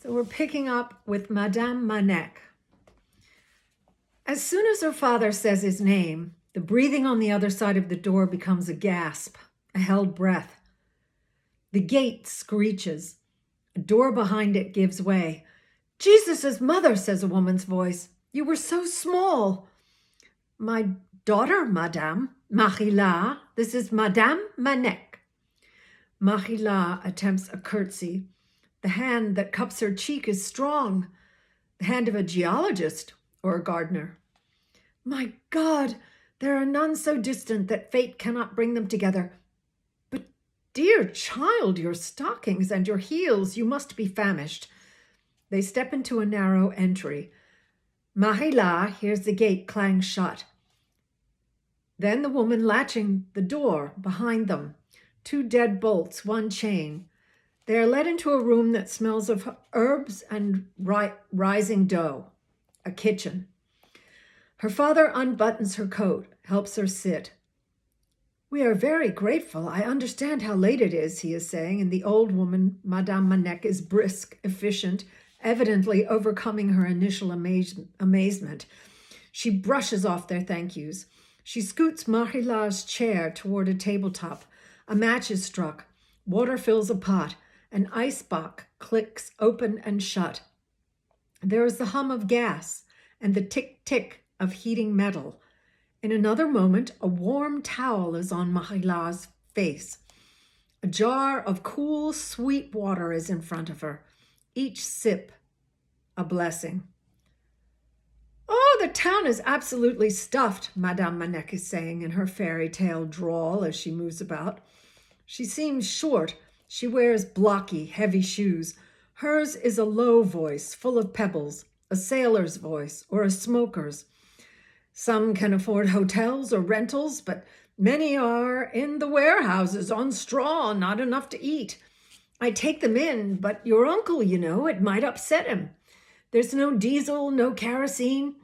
So we're picking up with Madame Manec. As soon as her father says his name, the breathing on the other side of the door becomes a gasp, a held breath. The gate screeches. A door behind it gives way. "Jesus' mother," says a woman's voice. "You were so small." "My daughter, Madame, Marie-La. This is Madame Manec." Marie-La attempts a curtsy. The hand that cups her cheek is strong, the hand of a geologist or a gardener. "My God, there are none so distant that fate cannot bring them together. But, dear child, your stockings and your heels, you must be famished." They step into a narrow entry. Marie-La hears the gate clang shut. Then the woman latching the door behind them. 2 dead bolts, 1 chain. They are led into a room that smells of herbs and rising dough, a kitchen. Her father unbuttons her coat, helps her sit. "We are very grateful. I understand how late it is," he is saying, and the old woman, Madame Manec, is brisk, efficient, evidently overcoming her initial amazement. She brushes off their thank yous. She scoots Marie-La's chair toward a tabletop. A match is struck. Water fills a pot. An icebox clicks open and shut. There is the hum of gas and the tick-tick of heating metal. In another moment, a warm towel is on Marie-La's face. A jar of cool, sweet water is in front of her. Each sip, a blessing. "Oh, the town is absolutely stuffed," Madame Manec is saying in her fairy tale drawl as she moves about. She seems short. She wears blocky, heavy shoes. Hers is a low voice, full of pebbles, a sailor's voice or a smoker's. Some can afford hotels or rentals, but many are in the warehouses on straw, not enough to eat. I take them in, but your uncle, it might upset him. There's no diesel, no kerosene.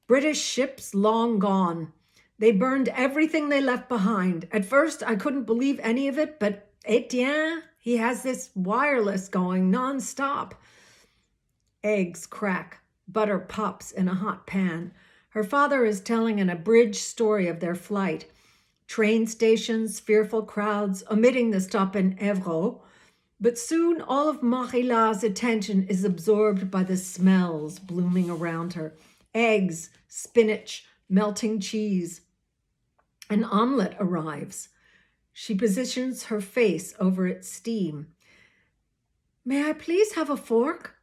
British ships long gone. They burned everything they left behind. At first, I couldn't believe any of it, but Etienne, he has this wireless going non-stop. Eggs crack. Butter pops in a hot pan. Her father is telling an abridged story of their flight. Train stations, fearful crowds, omitting the stop in Évreux. But soon all of Marie-La's attention is absorbed by the smells blooming around her. Eggs, spinach, melting cheese. An omelet arrives. She positions her face over its steam. "May I please have a fork?"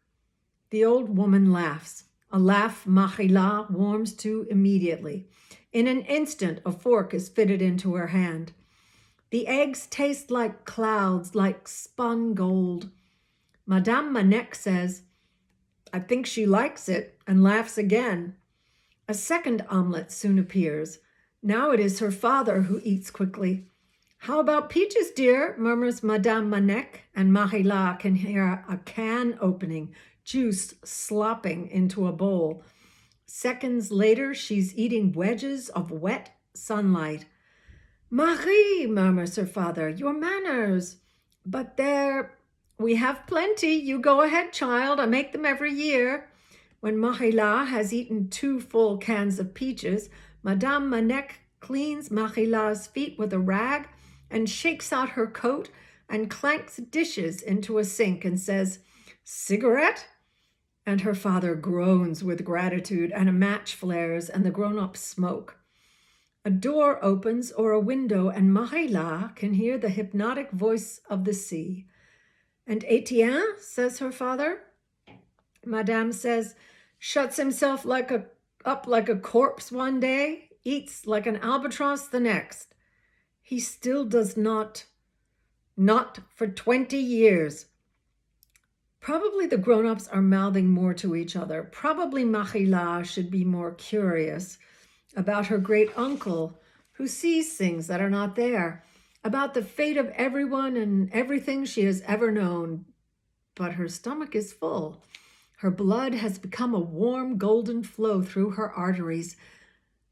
The old woman laughs, a laugh Marie-La warms to immediately. In an instant, a fork is fitted into her hand. The eggs taste like clouds, like spun gold. Madame Manec says, "I think she likes it," and laughs again. A second omelet soon appears. Now it is her father who eats quickly. "How about peaches, dear?" murmurs Madame Manec, and Marie-La can hear a can opening, juice slopping into a bowl. Seconds later, she's eating wedges of wet sunlight. "Marie," murmurs her father, "your manners." "But we have plenty. You go ahead, child. I make them every year." When Marie-La has eaten 2 full cans of peaches, Madame Manec cleans Marie-La's feet with a rag and shakes out her coat and clanks dishes into a sink and says, "Cigarette?" And her father groans with gratitude, and a match flares, and the grown-ups smoke. A door opens or a window, and Marie-La can hear the hypnotic voice of the sea. "And Etienne," says her father. Madame says, "Shuts himself up like a corpse one day, eats like an albatross the next. He still does not for 20 years. Probably the grown-ups are mouthing more to each other. Probably Marie-La should be more curious about her great uncle who sees things that are not there, about the fate of everyone and everything she has ever known. But her stomach is full. Her blood has become a warm golden flow through her arteries.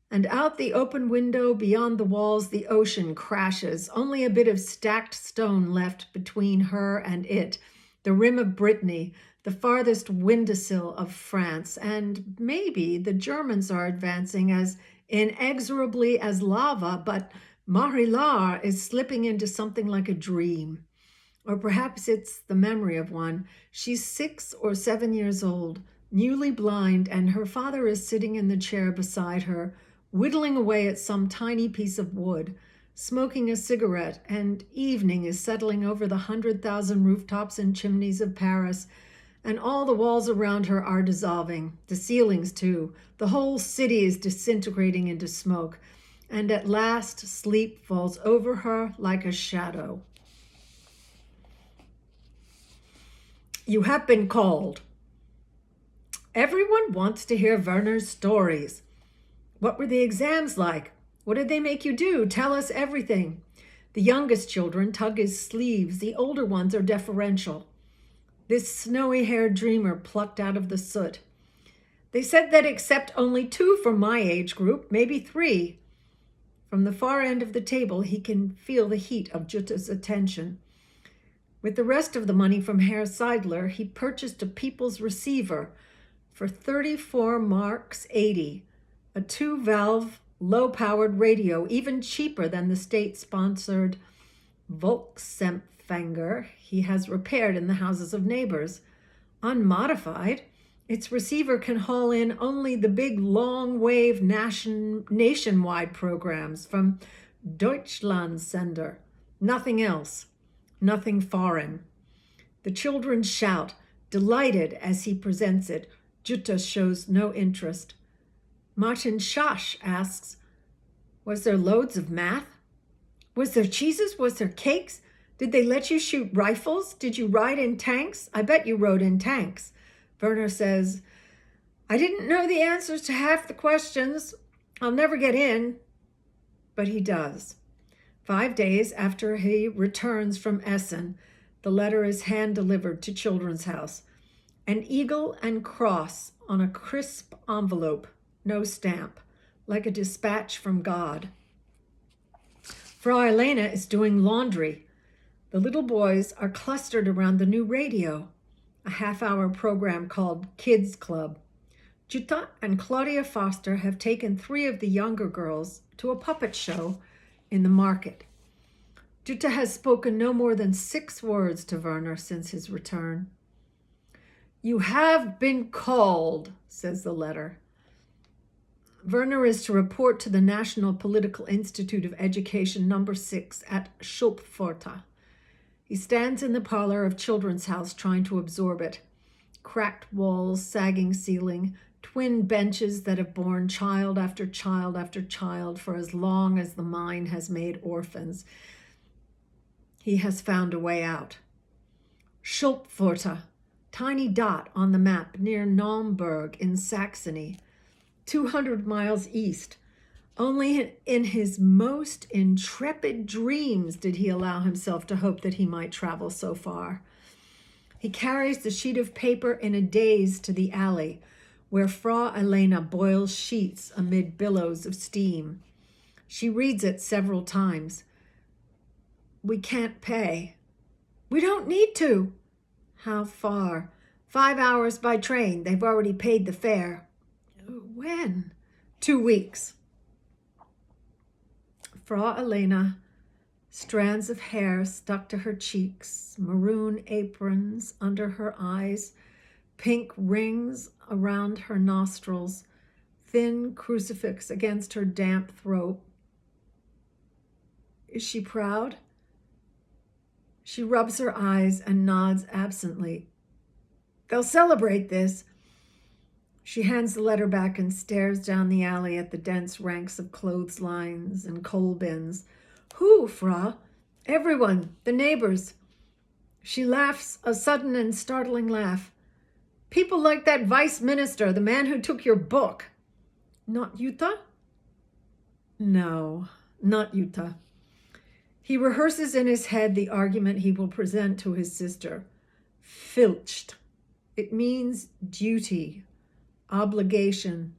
And out the open window beyond the walls, the ocean crashes, only a bit of stacked stone left between her and it. the rim of Brittany, the farthest windowsill of France, and maybe the Germans are advancing as inexorably as lava, but Marie-Laure is slipping into something like a dream. Or perhaps it's the memory of one. She's 6 or 7 years old, newly blind, and her father is sitting in the chair beside her, whittling away at some tiny piece of wood, smoking a cigarette, and evening is settling over the 100,000 rooftops and chimneys of Paris, and all the walls around her are dissolving, the ceilings too. The whole city is disintegrating into smoke, and at last sleep falls over her like a shadow. You have been called. Everyone wants to hear Werner's stories. What were the exams like? What did they make you do? Tell us everything. The youngest children tug his sleeves. The older ones are deferential. This snowy-haired dreamer plucked out of the soot. They said that except only 2 from my age group, maybe 3. From the far end of the table, he can feel the heat of Jutta's attention. With the rest of the money from Herr Seidler, he purchased a People's receiver for 34 marks 80, a 2-valve, low-powered radio, even cheaper than the state-sponsored Volksempfänger he has repaired in the houses of neighbors. Unmodified, its receiver can haul in only the big long-wave nationwide programs from Deutschlandsender. Nothing else. Nothing foreign. The children shout, delighted as he presents it. Jutta shows no interest. Martin Schasch asks, was there loads of math? Was there cheeses? Was there cakes? Did they let you shoot rifles? Did you ride in tanks? I bet you rode in tanks. Werner says, I didn't know the answers to half the questions. I'll never get in. But he does. 5 days after he returns from Essen, the letter is hand-delivered to Children's House. An eagle and cross on a crisp envelope, no stamp, like a dispatch from God. Frau Elena is doing laundry. The little boys are clustered around the new radio, a half-hour program called Kids Club. Jutta and Claudia Foster have taken 3 of the younger girls to a puppet show in the market. Jutta has spoken no more than 6 words to Werner since his return. You have been called, says the letter. Werner is to report to the National Political Institute of Education No. 6 at Schulpforta. He stands in the parlor of Children's House trying to absorb it. Cracked walls, sagging ceiling, twin benches that have borne child after child after child for as long as the mine has made orphans. He has found a way out. Schulpforta, tiny dot on the map near Naumburg in Saxony, 200 miles east. Only in his most intrepid dreams did he allow himself to hope that he might travel so far. He carries the sheet of paper in a daze to the alley, where Frau Elena boils sheets amid billows of steam. She reads it several times. We can't pay. We don't need to. How far? 5 hours by train. They've already paid the fare. When? 2 weeks. Frau Elena, strands of hair stuck to her cheeks, maroon aprons under her eyes, pink rings around her nostrils, thin crucifix against her damp throat. Is she proud? She rubs her eyes and nods absently. They'll celebrate this. She hands the letter back and stares down the alley at the dense ranks of clotheslines and coal bins. Who, Frau? Everyone, the neighbors. She laughs, a sudden and startling laugh. People like that vice minister, the man who took your book. Not Jutta? No, not Jutta. He rehearses in his head the argument he will present to his sister. Pflicht. It means duty, obligation.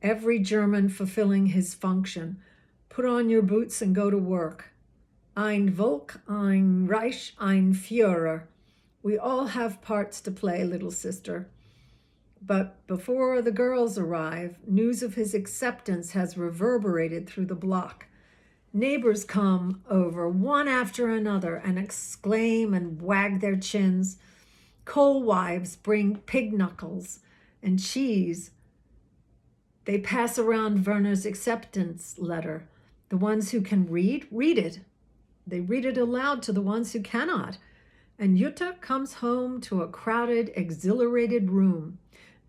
Every German fulfilling his function. Put on your boots and go to work. Ein Volk, ein Reich, ein Führer. We all have parts to play, little sister. But before the girls arrive, news of his acceptance has reverberated through the block. Neighbors come over one after another and exclaim and wag their chins. Coal wives bring pig knuckles and cheese. They pass around Werner's acceptance letter. The ones who can read it. They read it aloud to the ones who cannot. And Jutta comes home to a crowded, exhilarated room.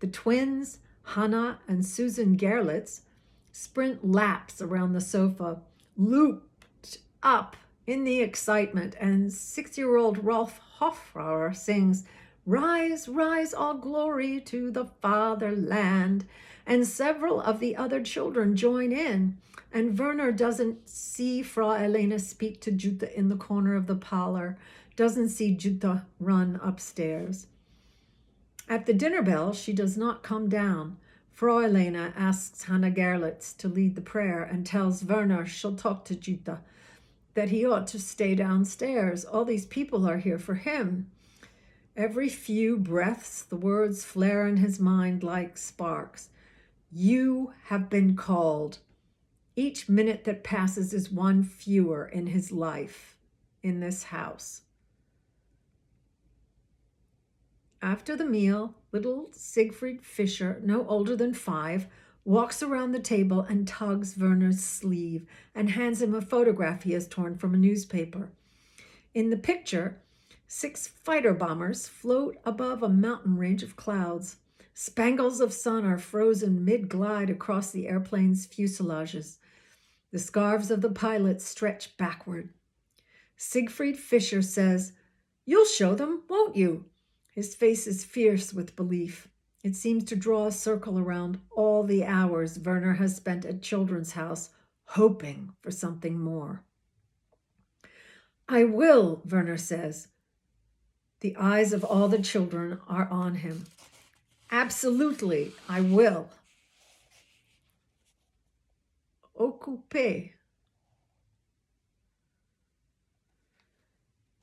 The twins, Hannah and Susan Gerlitz, sprint laps around the sofa, looped up in the excitement, and 6-year-old Rolf Hofrauer sings, "Rise, rise, all glory to the fatherland." And several of the other children join in, and Werner doesn't see Frau Elena speak to Jutta in the corner of the parlor, doesn't see Jutta run upstairs. At the dinner bell, she does not come down. Frau Elena asks Hannah Gerlitz to lead the prayer and tells Werner she'll talk to Jutta, that he ought to stay downstairs. All these people are here for him. Every few breaths, the words flare in his mind like sparks. You have been called. Each minute that passes is one fewer in his life, in this house. After the meal, little Siegfried Fischer, no older than 5, walks around the table and tugs Werner's sleeve and hands him a photograph he has torn from a newspaper. In the picture, 6 fighter bombers float above a mountain range of clouds. Spangles of sun are frozen mid-glide across the airplane's fuselages. The scarves of the pilots stretch backward. Siegfried Fischer says, "You'll show them, won't you?" His face is fierce with belief. It seems to draw a circle around all the hours Werner has spent at Children's House, hoping for something more. "I will," Werner says. The eyes of all the children are on him. "Absolutely, I will." Occupé.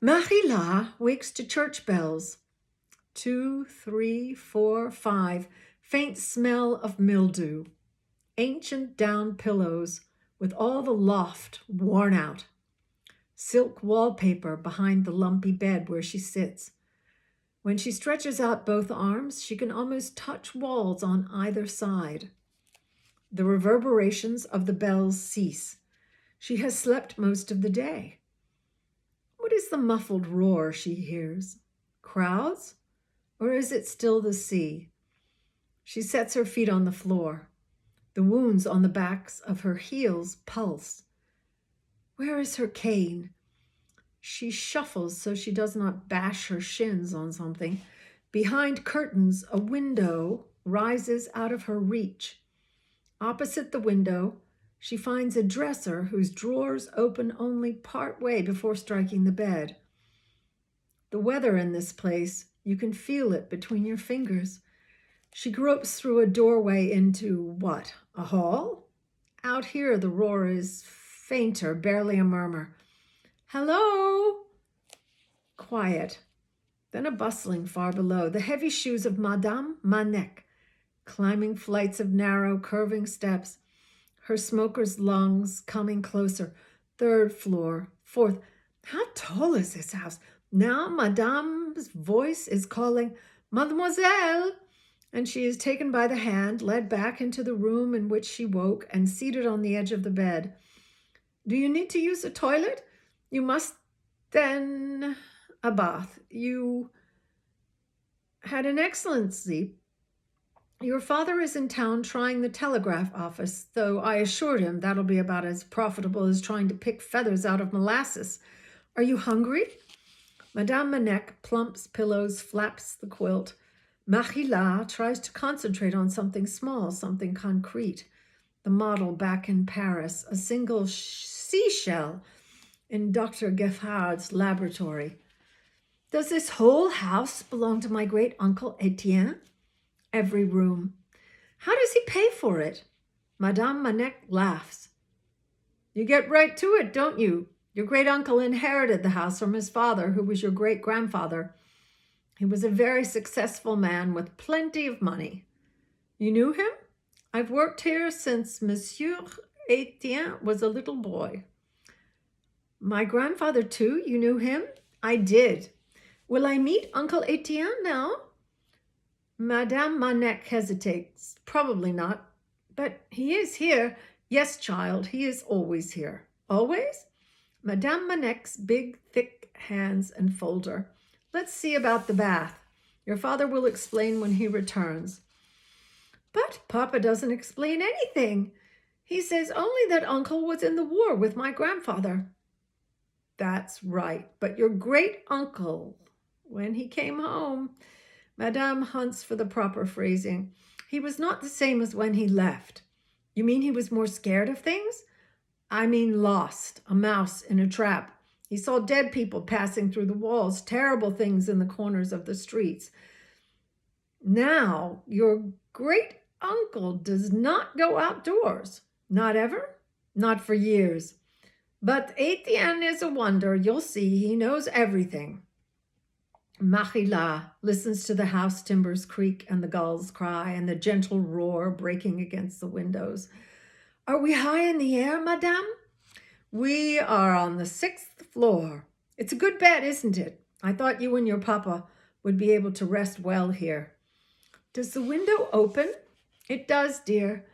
Marie-La wakes to church bells. 2, 3, 4, 5, faint smell of mildew, ancient down pillows with all the loft worn out, silk wallpaper behind the lumpy bed where she sits. When she stretches out both arms, she can almost touch walls on either side. The reverberations of the bells cease. She has slept most of the day. What is the muffled roar she hears? Crowds? Or is it still the sea? She sets her feet on the floor. The wounds on the backs of her heels pulse. Where is her cane? She shuffles so she does not bash her shins on something. Behind curtains, a window rises out of her reach. Opposite the window, she finds a dresser whose drawers open only part way before striking the bed. The weather in this place, you can feel it between your fingers. She gropes through a doorway into what? A hall? Out here, the roar is fainter, barely a murmur. "Hello?" Quiet. Then a bustling far below. The heavy shoes of Madame Manek, climbing flights of narrow, curving steps. Her smoker's lungs coming closer. 3rd floor, 4th. How tall is this house? Now Madame's voice is calling, "Mademoiselle!" And she is taken by the hand, led back into the room in which she woke, and seated on the edge of the bed. "Do you need to use a toilet? You must then a bath. You had an excellent sleep. Your father is in town trying the telegraph office, though I assured him that'll be about as profitable as trying to pick feathers out of molasses. Are you hungry?" Madame Manek plumps pillows, flaps the quilt. Marie-La tries to concentrate on something small, something concrete. The model back in Paris, a single seashell in Dr. Geffard's laboratory. "Does this whole house belong to my great-uncle Etienne?" "Every room." "How does he pay for it?" Madame Manek laughs. "You get right to it, don't you? Your great-uncle inherited the house from his father, who was your great-grandfather. He was a very successful man with plenty of money. You knew him? I've worked here since Monsieur Etienne was a little boy. My grandfather, too? You knew him? I did. Will I meet Uncle Etienne now? Madame Manec hesitates. Probably not. But he is here. Yes, child, he is always here. Always? Madame Manec's big, thick hands enfold her. Let's see about the bath. Your father will explain when he returns. But Papa doesn't explain anything. He says only that Uncle was in the war with my grandfather. That's right, but your great-uncle, when he came home, Madame hunts for the proper phrasing. He was not the same as when he left. You mean he was more scared of things? I mean lost, a mouse in a trap. He saw dead people passing through the walls, terrible things in the corners of the streets. Now, your great-uncle does not go outdoors. Not ever? Not for years. But Etienne is a wonder. You'll see. He knows everything. Mahila listens to the house timbers creak and the gulls cry and the gentle roar breaking against the windows. Are we high in the air, madame? We are on the 6th floor. It's a good bed, isn't it? I thought you and your papa would be able to rest well here. Does the window open? It does, dear,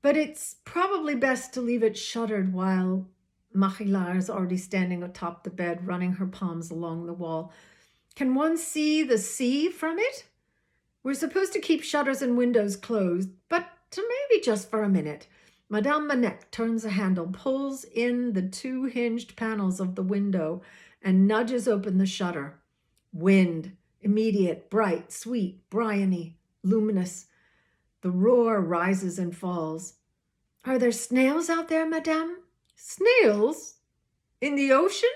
but it's probably best to leave it shuttered while Mahila is already standing atop the bed, running her palms along the wall. Can one see the sea from it? We're supposed to keep shutters and windows closed, but maybe just for a minute. Madame Manec turns a handle, pulls in the 2 hinged panels of the window, and nudges open the shutter. Wind, immediate, bright, sweet, bryony, luminous. The roar rises and falls. Are there snails out there, madame? Snails? In the ocean?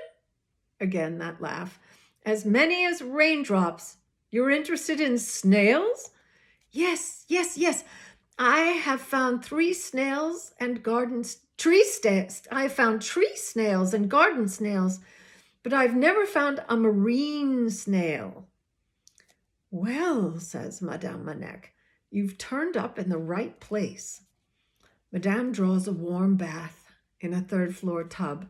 Again, that laugh. As many as raindrops. You're interested in snails? Yes. I have found tree snails and garden snails, but I've never found a marine snail. Well, says Madame Manec, you've turned up in the right place. Madame draws a warm bath in a 3rd-floor tub.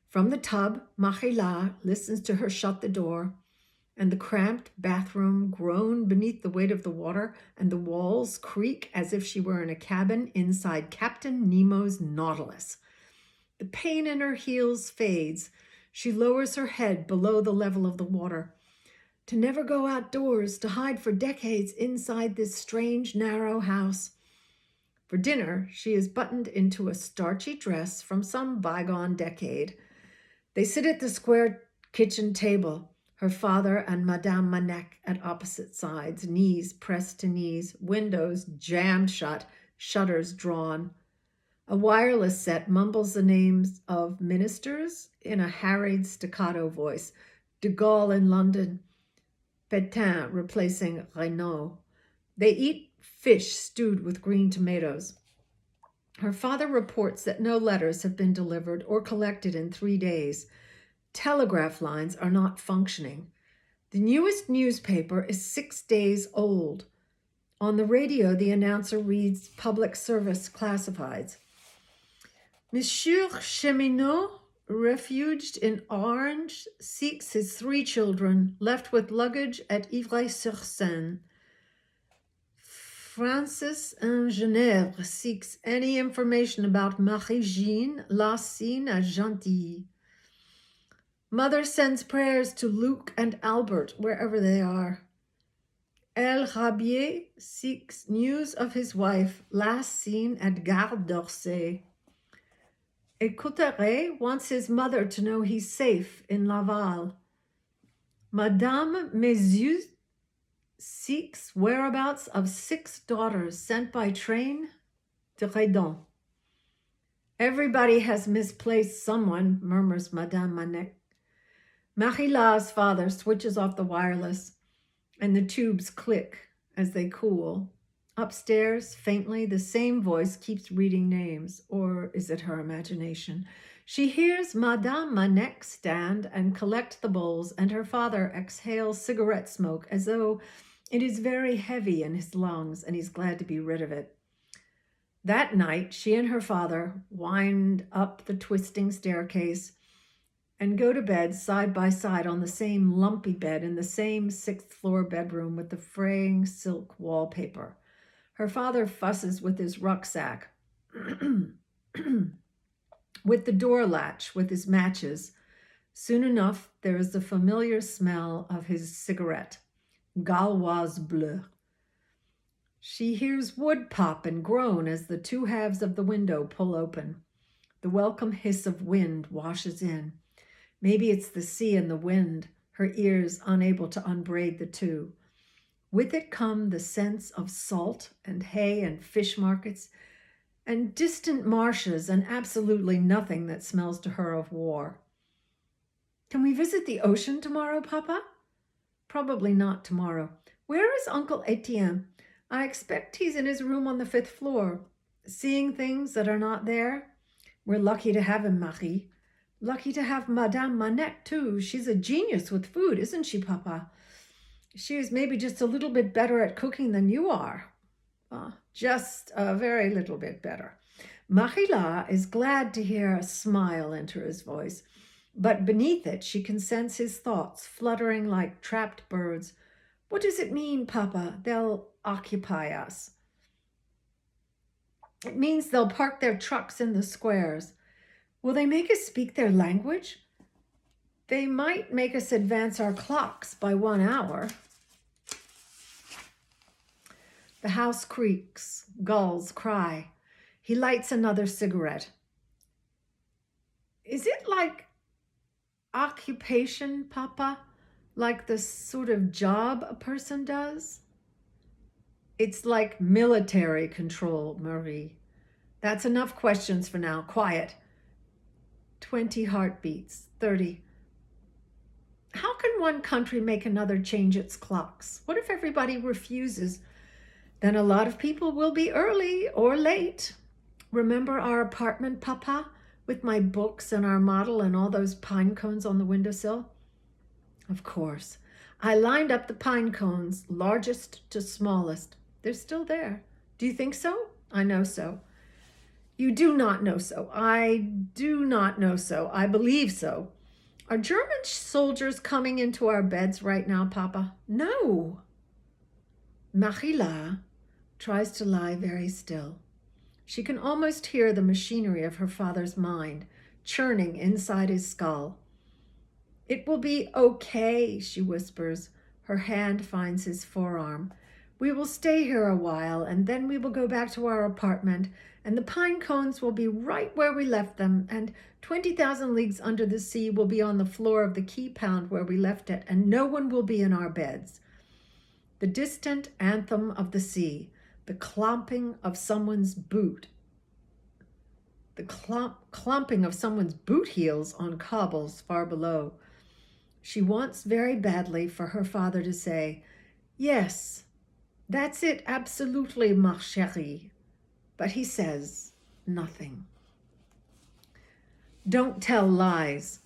From the tub, Mahila listens to her shut the door, and the cramped bathroom groan beneath the weight of the water, and the walls creak as if she were in a cabin inside Captain Nemo's Nautilus. The pain in her heels fades. She lowers her head below the level of the water. To never go outdoors, to hide for decades inside this strange, narrow house. For dinner, she is buttoned into a starchy dress from some bygone decade. They sit at the square kitchen table, her father and Madame Manec at opposite sides, knees pressed to knees, windows jammed shut, shutters drawn. A wireless set mumbles the names of ministers in a harried staccato voice. De Gaulle in London, Pétain replacing Reynaud. They eat fish stewed with green tomatoes. Her father reports that no letters have been delivered or collected in 3 days. Telegraph lines are not functioning. The newest newspaper is 6 days old. On the radio, the announcer reads public service classifieds. Monsieur Cheminot, refuged in Orange, seeks his 3 children, left with luggage at Ivry-sur-Seine. Francis in Genève seeks any information about Marie-Jeanne, last seen at Gentilly. Mother sends prayers to Luc and Albert, wherever they are. El Rabier seeks news of his wife, last seen at Gare d'Orsay. Écouteret wants his mother to know he's safe in Laval. Madame Mézieux seeks whereabouts of 6 daughters sent by train to Redon. Everybody has misplaced someone, murmurs Madame Manec. Marilla's father switches off the wireless, and the tubes click as they cool. Upstairs, faintly, the same voice keeps reading names, or is it her imagination? She hears Madame Manec stand and collect the bowls, and her father exhales cigarette smoke as though it is very heavy in his lungs and he's glad to be rid of it. That night, she and her father wind up the twisting staircase and go to bed side by side on the same lumpy bed in the same sixth-floor bedroom with the fraying silk wallpaper. Her father fusses with his rucksack, with the door latch, with his matches. Soon enough, there is the familiar smell of his cigarette, Gauloise Bleu. She hears wood pop and groan as the two halves of the window pull open. The welcome hiss of wind washes in. Maybe it's the sea and the wind, her ears unable to unbraid the two. With it come the sense of salt and hay and fish markets and distant marshes and absolutely nothing that smells to her of war. Can we visit the ocean tomorrow, Papa? Probably not tomorrow. Where is Uncle Etienne? I expect he's in his room on the 5th floor, seeing things that are not there. We're lucky to have him, Marie. Lucky to have Madame Manec, too. She's a genius with food, isn't she, Papa? She is maybe just a little bit better at cooking than you are. Just a very little bit better. Marie-La is glad to hear a smile enter his voice, but beneath it she can sense his thoughts fluttering like trapped birds. What does it mean, Papa? They'll occupy us. It means they'll park their trucks in the squares. Will they make us speak their language? They might make us advance our clocks by 1 hour. The house creaks, gulls cry. He lights another cigarette. Is it like occupation, Papa? Like the sort of job a person does? It's like military control, Marie. That's enough questions for now. Quiet. 20 heartbeats, 30. How can one country make another change its clocks? What if everybody refuses? Then a lot of people will be early or late. Remember our apartment, Papa, with my books and our model and all those pine cones on the windowsill? Of course. I lined up the pine cones, largest to smallest. They're still there. Do you think so? I know so. You do not know so. I do not know so. I believe so. Are German soldiers coming into our beds right now, Papa? No. Marie-La tries to lie very still. She can almost hear the machinery of her father's mind churning inside his skull. It will be okay, she whispers. Her hand finds his forearm. We will stay here a while, and then we will go back to our apartment, and the pine cones will be right where we left them, and 20,000 leagues under the sea will be on the floor of the key pound where we left it, and no one will be in our beds. The distant anthem of the sea, the clomping of someone's boot, the clomping of someone's boot heels on cobbles far below. She wants very badly for her father to say, yes, that's it, absolutely, ma chérie. But he says nothing. Don't tell lies.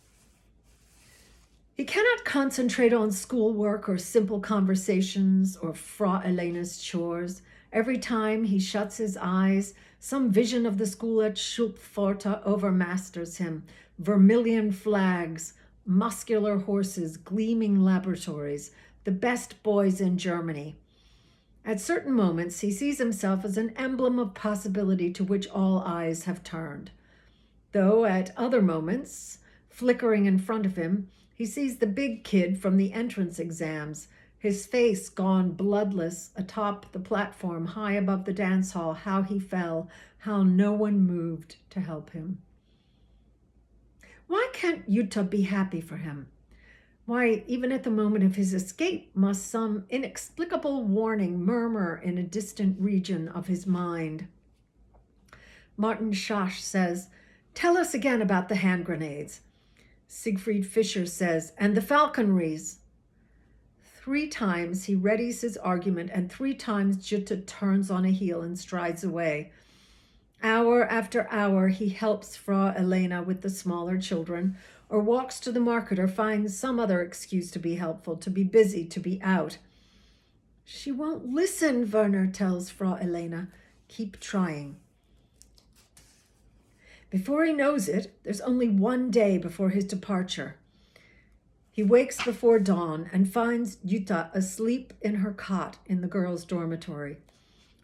He cannot concentrate on schoolwork or simple conversations or Frau Elena's chores. Every time he shuts his eyes, some vision of the school at Schulpforta overmasters him. Vermilion flags, muscular horses, gleaming laboratories, the best boys in Germany. At certain moments, he sees himself as an emblem of possibility to which all eyes have turned. Though at other moments, flickering in front of him, he sees the big kid from the entrance exams, his face gone bloodless atop the platform high above the dance hall, how he fell, how no one moved to help him. Why can't Jutta be happy for him? Why, even at the moment of his escape, must some inexplicable warning murmur in a distant region of his mind? Martin Schasch says, tell us again about the hand grenades. Siegfried Fischer says, and the falconries. 3 times he readies his argument, and 3 times Jutta turns on a heel and strides away. Hour after hour, he helps Frau Elena with the smaller children, or walks to the market, or finds some other excuse to be helpful, to be busy, to be out. She won't listen, Werner tells Frau Elena. Keep trying. Before he knows it, there's only one day before his departure. He wakes before dawn and finds Jutta asleep in her cot in the girls' dormitory.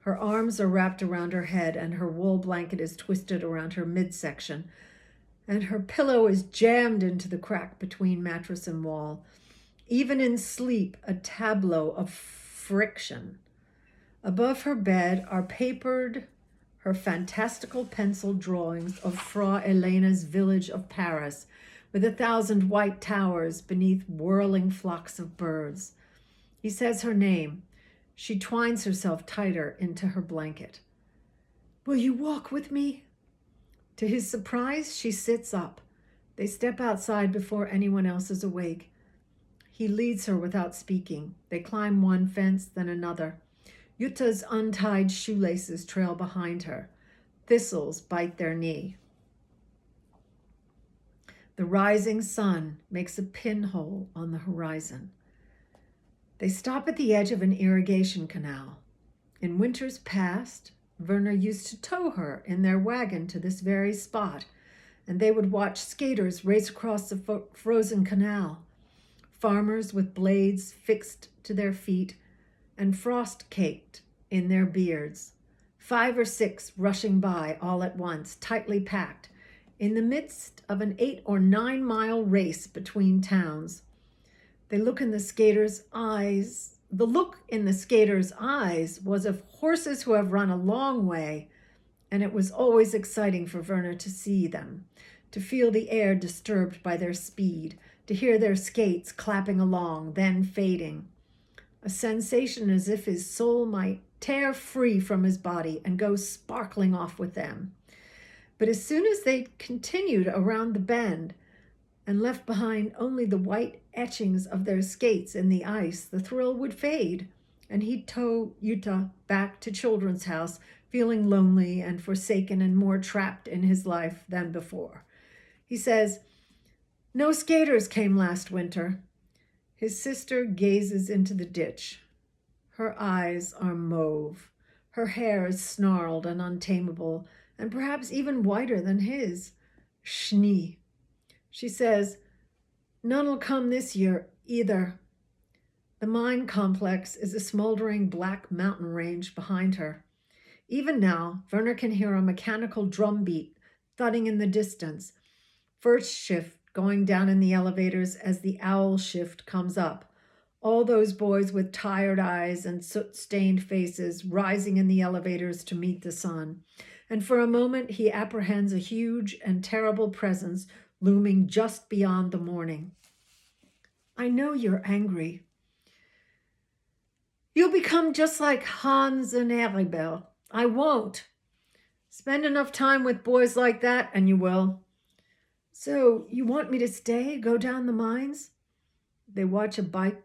Her arms are wrapped around her head and her wool blanket is twisted around her midsection, and her pillow is jammed into the crack between mattress and wall. Even in sleep, a tableau of friction. Above her bed are papered her fantastical pencil drawings of Frau Elena's village of Paris, with 1,000 white towers beneath whirling flocks of birds. He says her name. She twines herself tighter into her blanket. Will you walk with me? To his surprise, she sits up. They step outside before anyone else is awake. He leads her without speaking. They climb one fence, then another. Jutta's untied shoelaces trail behind her. Thistles bite their knee. The rising sun makes a pinhole on the horizon. They stop at the edge of an irrigation canal. In winters past, Werner used to tow her in their wagon to this very spot, and they would watch skaters race across the frozen canal. Farmers with blades fixed to their feet and frost-caked in their beards. 5 or 6 rushing by all at once, tightly packed, in the midst of an 8 or 9 mile race between towns. The look in the skaters' eyes was of horses who have run a long way, and it was always exciting for Werner to see them, to feel the air disturbed by their speed, to hear their skates clapping along, then fading. A sensation as if his soul might tear free from his body and go sparkling off with them. But as soon as they continued around the bend and left behind only the white etchings of their skates in the ice, the thrill would fade, and he'd tow Jutta back to Children's House, feeling lonely and forsaken and more trapped in his life than before. He says, "No skaters came last winter." His sister gazes into the ditch. Her eyes are mauve. Her hair is snarled and untamable, and perhaps even whiter than his. Schnee. She says, "None'll come this year either." The mine complex is a smoldering black mountain range behind her. Even now, Werner can hear a mechanical drum beat thudding in the distance. First shift going down in the elevators as the owl shift comes up. All those boys with tired eyes and soot-stained faces rising in the elevators to meet the sun. And for a moment, he apprehends a huge and terrible presence looming just beyond the morning. "I know you're angry. You'll become just like Hans and Aribel. I won't. Spend enough time with boys like that and you will." "So you want me to stay, go down the mines?" They watch a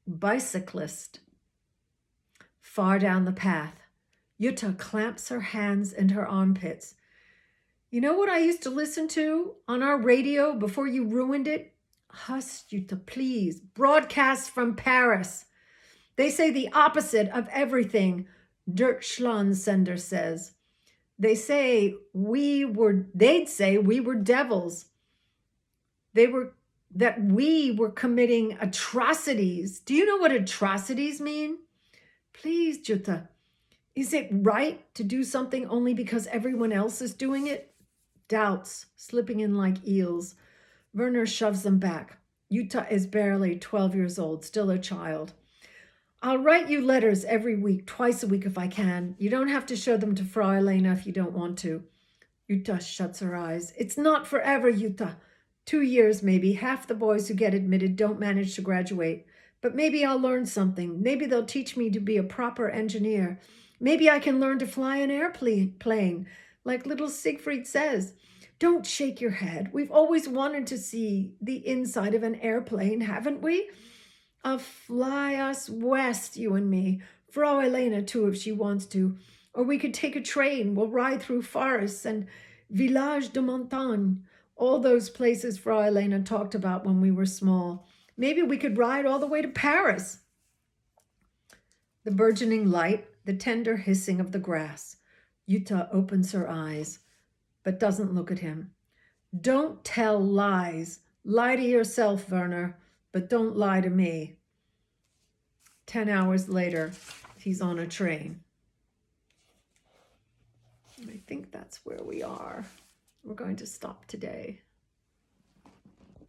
bicyclist far down the path. Jutta clamps her hands in her armpits. "You know what I used to listen to on our radio before you ruined it?" "Hush, Jutta, please. Broadcasts from Paris. They say the opposite of everything Deutschlandsender says. They'd say we were devils. That we were committing atrocities. Do you know what atrocities mean?" "Please, Jutta, is it right to do something only because everyone else is doing it?" Doubts slipping in like eels. Werner shoves them back. Jutta is barely 12 years old, still a child. "I'll write you letters every week, twice a week if I can. You don't have to show them to Frau Elena if you don't want to." Jutta shuts her eyes. "It's not forever, Jutta. 2 years maybe. Half the boys who get admitted don't manage to graduate. But maybe I'll learn something. Maybe they'll teach me to be a proper engineer. Maybe I can learn to fly an airplane, like little Siegfried says. Don't shake your head. We've always wanted to see the inside of an airplane, haven't we? I'll fly us west, you and me. Frau Elena, too, if she wants to. Or we could take a train. We'll ride through forests and village de montagne, all those places Frau Elena talked about when we were small. Maybe we could ride all the way to Paris. The burgeoning light, the tender hissing of the grass. Jutta opens her eyes, but doesn't look at him. Don't tell lies. Lie to yourself, Werner, but don't lie to me. 10 hours later, he's on a train. I think that's where we are. We're going to stop today.